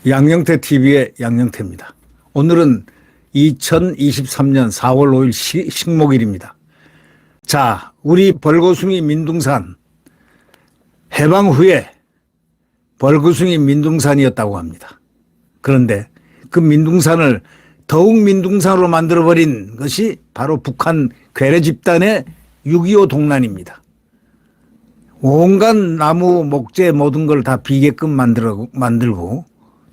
양영태 TV의 양영태입니다. 오늘은 2023년 4월 5일 식목일입니다. 자, 우리 벌거숭이 민둥산 해방 후에 벌거숭이 민둥산이었다고 합니다. 그런데 그 민둥산을 더욱 민둥산으로 만들어버린 것이 바로 북한 괴뢰 집단의 6.25 동란입니다. 온갖 나무, 목재 모든 걸 다 비게끔 만들고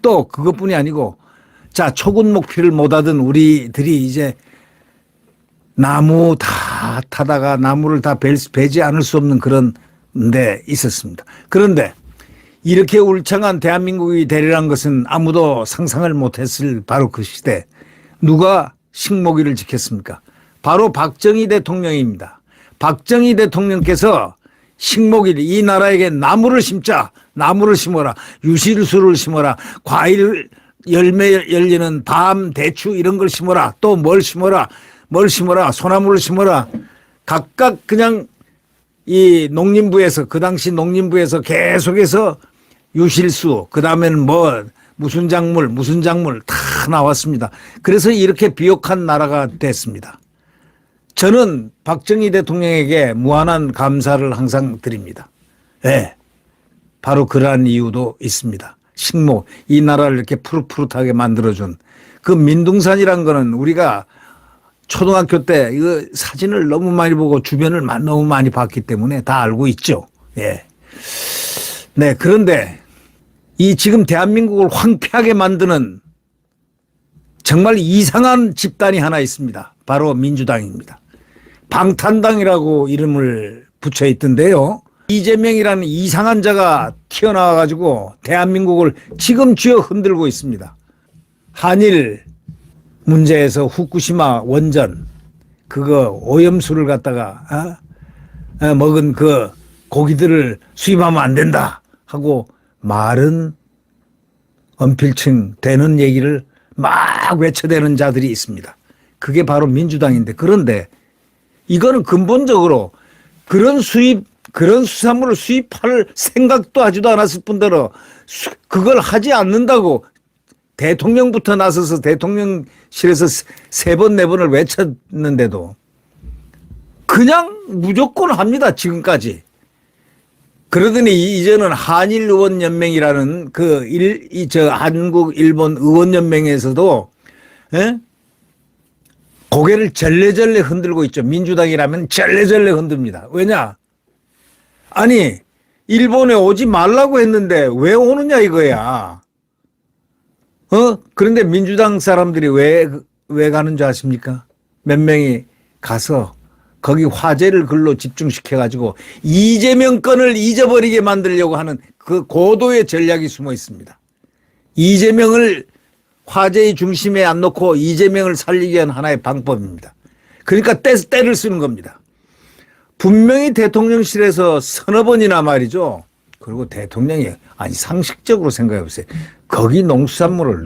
또 그것뿐이 아니고 자, 초군 목표를 못 하던 우리들이 이제 나무 다 타다가 나무를 다 베지 않을 수 없는 그런 데 있었습니다. 그런데 이렇게 울창한 대한민국이 되리란 것은 아무도 상상을 못했을 바로 그 시대 누가 식목일을 지켰습니까? 바로 박정희 대통령입니다. 박정희 대통령께서 식목일 이 나라에게 나무를 심자, 나무를 심어라, 유실수를 심어라, 과일 열매 열리는 밤, 대추 이런 걸 심어라, 또 뭘 심어라, 소나무를 심어라. 각각 그냥 이 농림부에서 그 당시 농림부에서 계속해서 유실수, 그 다음에는 무슨 작물 다 나왔습니다. 그래서 이렇게 비옥한 나라가 됐습니다. 저는 박정희 대통령에게 무한한 감사를 항상 드립니다. 네, 바로 그러한 이유도 있습니다. 식목, 이 나라를 이렇게 푸릇푸릇하게 만들어준 그 민둥산이란 거는 우리가 초등학교 때 이거 사진을 너무 많이 보고 주변을 너무 많이 봤기 때문에 다 알고 있죠. 예. 네, 그런데 이 지금 대한민국을 황폐하게 만드는 정말 이상한 집단이 하나 있습니다. 바로 민주당입니다. 방탄당이라고 이름을 붙여 있던데요. 이재명이라는 이상한 자가 튀어나와 가지고 대한민국을 지금 쥐어 흔들고 있습니다. 한일 문제에서 후쿠시마 원전 그거 오염수를 갖다가 먹은 그 고기들을 수입하면 안 된다 하고 말은 언필칭 되는 얘기를 막 외쳐대는 자들이 있습니다. 그게 바로 민주당인데 그런데 이거는 근본적으로 그런 수산물을 수입할 생각도 하지도 않았을 뿐더러 그걸 하지 않는다고 대통령부터 나서서 대통령실에서 3번, 4번을 외쳤는데도 그냥 무조건 합니다. 지금까지. 그러더니 이제는 한일의원연맹이라는 한국, 일본 의원연맹에서도 고개를 절레절레 흔들고 있죠. 민주당이라면 절레절레 흔듭니다. 왜냐? 아니, 일본에 오지 말라고 했는데 왜 오느냐 이거야. 그런데 민주당 사람들이 왜 가는 줄 아십니까? 몇 명이 가서 거기 화제를 글로 집중시켜가지고 이재명 건을 잊어버리게 만들려고 하는 그 고도의 전략이 숨어 있습니다. 이재명을 화제의 중심에 안 놓고 이재명을 살리기 위한 하나의 방법입니다. 그러니까 때를 쓰는 겁니다. 분명히 대통령실에서 서너 번이나 말이죠. 그리고 대통령이 상식적으로 생각해 보세요. 거기 농수산물을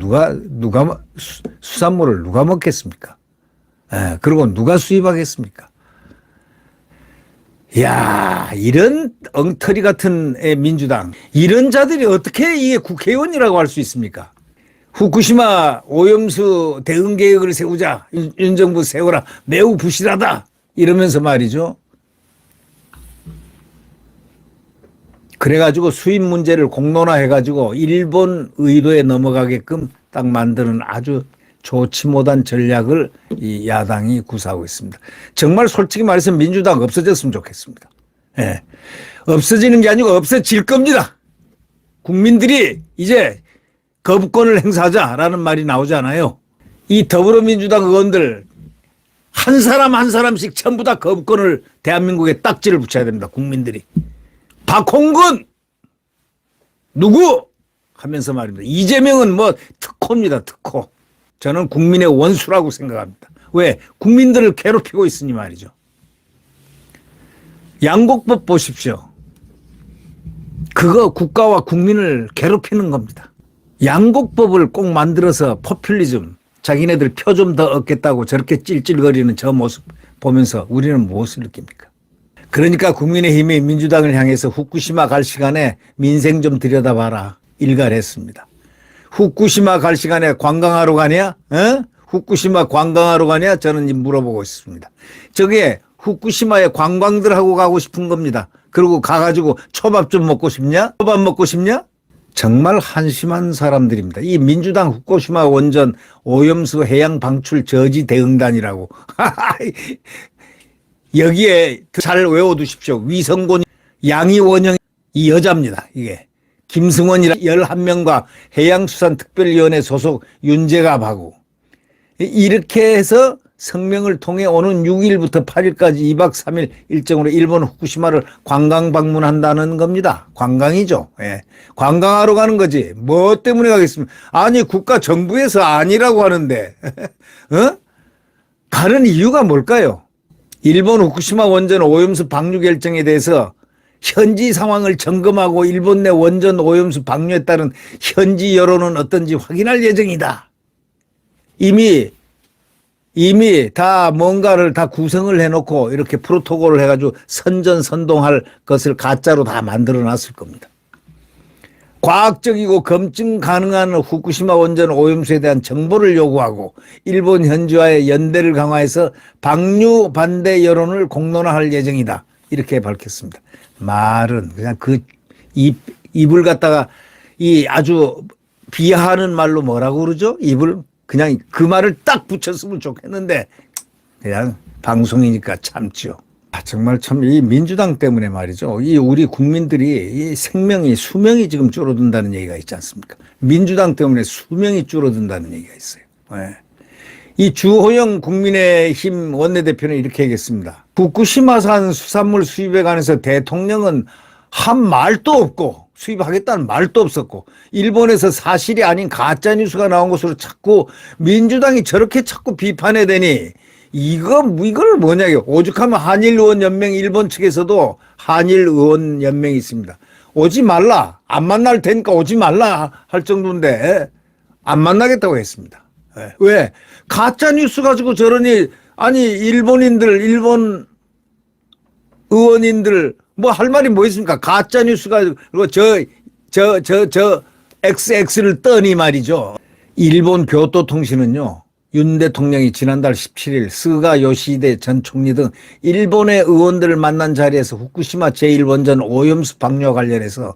수산물을 누가 먹겠습니까? 그리고 누가 수입하겠습니까? 야, 이런 엉터리 같은 민주당, 이런 자들이 어떻게 이게 국회의원이라고 할 수 있습니까? 후쿠시마 오염수 대응 계획을 세우자, 윤 정부 세워라, 매우 부실하다 이러면서 말이죠. 그래가지고 수입 문제를 공론화해가지고 일본 의도에 넘어가게끔 딱 만드는 아주 좋지 못한 전략을 이 야당이 구사하고 있습니다. 정말 솔직히 말해서 민주당 없어졌으면 좋겠습니다. 예. 없어지는 게 아니고 없어질 겁니다. 국민들이 이제 거부권을 행사하자라는 말이 나오잖아요. 이 더불어민주당 의원들 한 사람 한 사람씩 전부 다 거부권을 대한민국에 딱지를 붙여야 됩니다. 국민들이. 박홍근 누구 하면서 말입니다. 이재명은 특호입니다. 특호. 저는 국민의 원수라고 생각합니다. 왜? 국민들을 괴롭히고 있으니 말이죠. 양곡법 보십시오. 그거 국가와 국민을 괴롭히는 겁니다. 양곡법을 꼭 만들어서 포퓰리즘, 자기네들 표 좀 더 얻겠다고 저렇게 찔찔거리는 저 모습 보면서 우리는 무엇을 느낍니까? 그러니까 국민의힘이 민주당을 향해서 후쿠시마 갈 시간에 민생 좀 들여다봐라 일갈했습니다. 후쿠시마 갈 시간에 관광하러 가냐? 어? 후쿠시마 관광하러 가냐? 저는 물어보고 있습니다. 저게 후쿠시마에 관광들 하고 가고 싶은 겁니다. 그리고 가가지고 초밥 좀 먹고 싶냐? 초밥 먹고 싶냐? 정말 한심한 사람들입니다. 이 민주당 후쿠시마 원전 오염수 해양 방출 저지 대응단이라고. 여기에 잘 외워두십시오. 위성곤 양이원영 이 여자입니다. 이게 김승원이라 11명과 해양수산특별위원회 소속 윤재갑하고 이렇게 해서 성명을 통해 오는 6일부터 8일까지 2박 3일 일정으로 일본 후쿠시마를 관광 방문한다는 겁니다. 관광이죠. 예. 관광하러 가는 거지. 뭐 때문에 가겠습니까? 아니 국가 정부에서 아니라고 하는데 어? 가는 이유가 뭘까요? 일본 후쿠시마 원전 오염수 방류 결정에 대해서 현지 상황을 점검하고 일본 내 원전 오염수 방류에 따른 현지 여론은 어떤지 확인할 예정이다. 이미 다 뭔가를 다 구성을 해놓고 이렇게 프로토콜을 해가지고 선전선동할 것을 가짜로 다 만들어 놨을 겁니다. 과학적이고 검증 가능한 후쿠시마 원전 오염수에 대한 정보를 요구하고 일본 현지와의 연대를 강화해서 방류 반대 여론을 공론화할 예정이다. 이렇게 밝혔습니다. 말은 그냥 입을 갖다가 이 아주 비하하는 말로 뭐라고 그러죠? 입을 그냥 그 말을 딱 붙였으면 좋겠는데 그냥 방송이니까 참죠. 정말 참 이 민주당 때문에 말이죠. 이 우리 국민들이 이 생명이 수명이 지금 줄어든다는 얘기가 있지 않습니까? 민주당 때문에 수명이 줄어든다는 얘기가 있어요. 네. 이 주호영 국민의힘 원내대표는 이렇게 얘기했습니다. 후쿠시마산 수산물 수입에 관해서 대통령은 한 말도 없고 수입하겠다는 말도 없었고 일본에서 사실이 아닌 가짜뉴스가 나온 것으로 자꾸 민주당이 저렇게 자꾸 비판해대니 이걸 뭐냐고요. 오죽하면 한일의원연맹 일본 측에서도 한일의원연맹이 있습니다. 오지 말라. 안 만날 테니까 오지 말라 할 정도인데 안 만나겠다고 했습니다. 왜? 가짜뉴스 가지고 저러니 아니 일본 의원인들 뭐 할 말이 뭐 있습니까? 가짜뉴스가 그리고 저 XX를 떠니 말이죠. 일본 교토통신은요. 윤 대통령이 지난달 17일 스가 요시히데 전 총리 등 일본의 의원들을 만난 자리에서 후쿠시마 제1원전 오염수 방류와 관련해서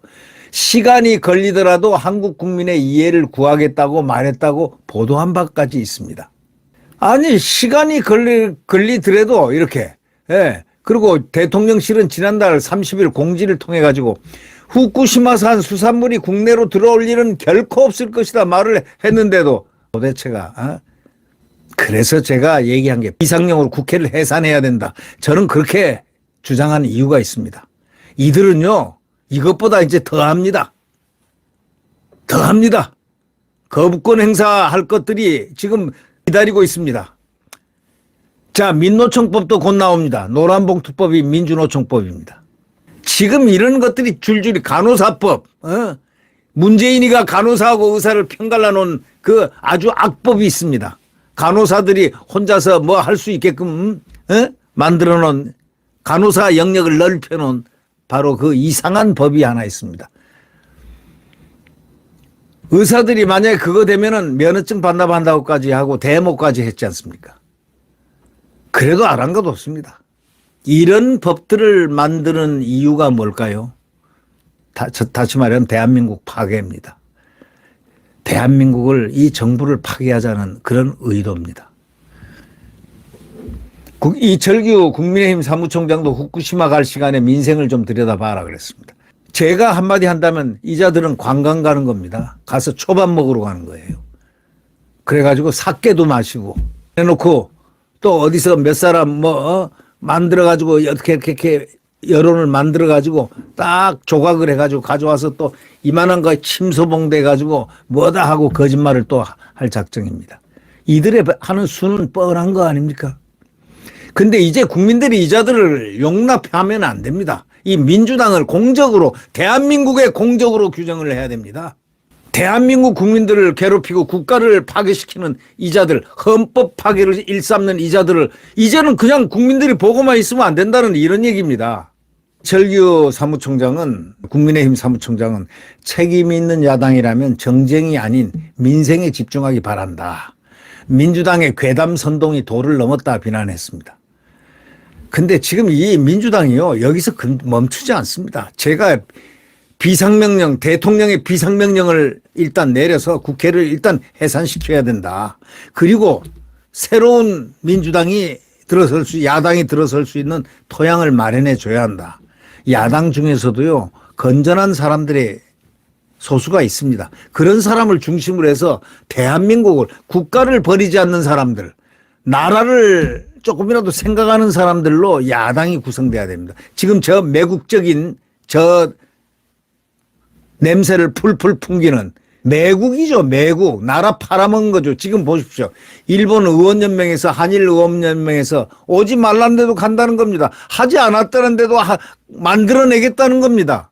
시간이 걸리더라도 한국 국민의 이해를 구하겠다고 말했다고 보도한 바까지 있습니다. 아니 시간이 걸리더라도 이렇게 그리고 대통령실은 지난달 30일 공지를 통해 가지고 후쿠시마산 수산물이 국내로 들어올 일은 결코 없을 것이다 말을 했는데도 도대체가 그래서 제가 얘기한 게 비상용으로 국회를 해산해야 된다. 저는 그렇게 주장하는 이유가 있습니다. 이들은요. 이것보다 이제 더합니다. 더합니다. 거부권 행사할 것들이 지금 기다리고 있습니다. 자, 민노총법도 곧 나옵니다. 노란봉투법이 민주노총법입니다. 지금 이런 것들이 줄줄이 간호사법, 문재인이가 간호사하고 의사를 편갈라 놓은 그 아주 악법이 있습니다. 간호사들이 혼자서 뭐 할 수 있게끔 만들어 놓은 간호사 영역을 넓혀 놓은 바로 그 이상한 법이 하나 있습니다. 의사들이 만약에 그거 되면은 면허증 반납한다고까지 하고 데모까지 했지 않습니까? 그래도 안 한 것 없습니다. 이런 법들을 만드는 이유가 뭘까요? 다시 말하면 대한민국 파괴입니다. 대한민국을 이 정부를 파괴하자는 그런 의도입니다. 이철규 국민의힘 사무총장도 후쿠시마 갈 시간에 민생을 좀 들여다봐라 그랬습니다. 제가 한마디 한다면 이자들은 관광 가는 겁니다. 가서 초밥 먹으러 가는 거예요. 그래가지고 사케도 마시고 해놓고 또 어디서 몇 사람 만들어가지고 이렇게 여론을 만들어가지고 딱 조각을 해가지고 가져와서 또 이만한 거 침소봉대 가지고 뭐다 하고 거짓말을 또 할 작정입니다. 이들의 하는 수는 뻔한 거 아닙니까? 근데 이제 국민들이 이자들을 용납하면 안 됩니다. 이 민주당을 공적으로 대한민국의 공적으로 규정을 해야 됩니다. 대한민국 국민들을 괴롭히고 국가를 파괴시키는 이자들, 헌법 파괴를 일삼는 이자들을 이제는 그냥 국민들이 보고만 있으면 안 된다는 이런 얘기입니다. 철규 사무총장은, 국민의힘 사무총장은 책임 있는 야당이라면 정쟁이 아닌 민생에 집중하기 바란다. 민주당의 괴담 선동이 도를 넘었다 비난했습니다. 근데 지금 이 민주당이요, 여기서 멈추지 않습니다. 제가 비상명령, 대통령의 비상명령을 일단 내려서 국회를 일단 해산시켜야 된다. 그리고 새로운 민주당이 들어설 수, 야당이 들어설 수 있는 토양을 마련해 줘야 한다. 야당 중에서도요, 건전한 사람들의 소수가 있습니다. 그런 사람을 중심으로 해서 대한민국을, 국가를 버리지 않는 사람들, 나라를 조금이라도 생각하는 사람들로 야당이 구성돼야 됩니다. 지금 저 매국적인 저 냄새를 풀풀 풍기는 매국이죠. 매국. 나라 팔아먹은 거죠. 지금 보십시오. 일본 의원연맹에서, 한일의원연맹에서 오지 말라는데도 간다는 겁니다. 하지 않았다는데도 만들어내겠다는 겁니다.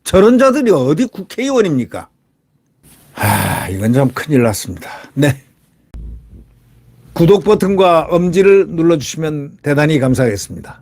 저런 자들이 어디 국회의원입니까? 이건 좀 큰일 났습니다. 네. 구독 버튼과 엄지를 눌러주시면 대단히 감사하겠습니다.